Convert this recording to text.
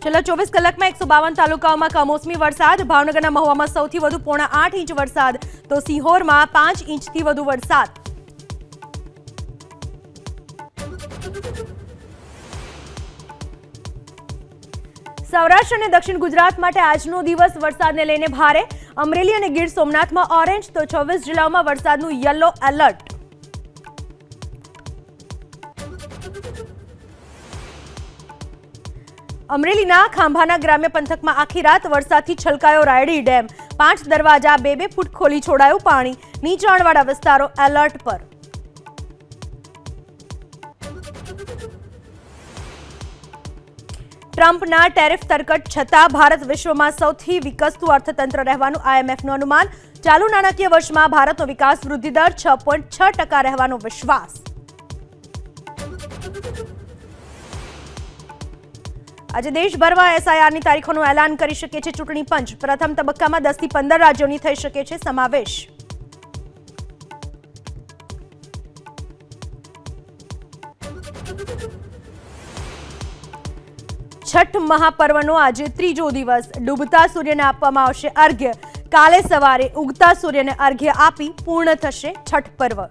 છેલ્લા 24 કલાકમાં 152 તાલુકાઓમાં કમોસમી વરસાદ. ભાવનગરના મહુવામાં સૌથી વધુ 8.5 ઇંચ વરસાદ, તો સિહોરમાં 5 ઇંચથી વધુ વરસાદ. સૌરાષ્ટ્ર અને દક્ષિણ ગુજરાત માટે આજનો દિવસ વરસાદને લઈને ભારે. અમરેલી અને ગીર સોમનાથમાં ઓરેન્જ, તો 26 જિલ્લાઓમાં વરસાદનું યલો એલર્ટ. અમરેલીના ખાંભાના ગ્રામ્ય પંથકમાં આખી રાત વરસાદથી છલકાયો રાયડી ડેમ. 5 દરવાજા 2-2 ફૂટ ખોલી છોડાયું પાણી. નીચાણવાળા વિસ્તારો એલર્ટ પર. ટ્રમ્પના ટેરિફ તરકટ છતાં ભારત વિશ્વમાં સૌથી વિકસતું અર્થતંત્ર રહેવાનું IMFનું અનુમાન. ચાલુ નાણાકીય વર્ષમાં ભારતનો વિકાસ વૃદ્ધિ દર 6.6% રહેવાનો વિશ્વાસ. આજે દેશભરમાં SIRની તારીખોનું એલાન કરી શકે છે ચૂંટણી પંચ. પ્રથમ તબક્કામાં 10 થી 15 રાજ્યોની થઈ શકે છે સમાવેશ. છઠ મહાપર્વનો આજે ત્રીજો દિવસ. ડૂબતા સૂર્યને આપવામાં આવશે અર્ઘ્ય. કાલે સવારે ઉગતા સૂર્યને અર્ઘ્ય આપી પૂર્ણ થશે છઠ પર્વ.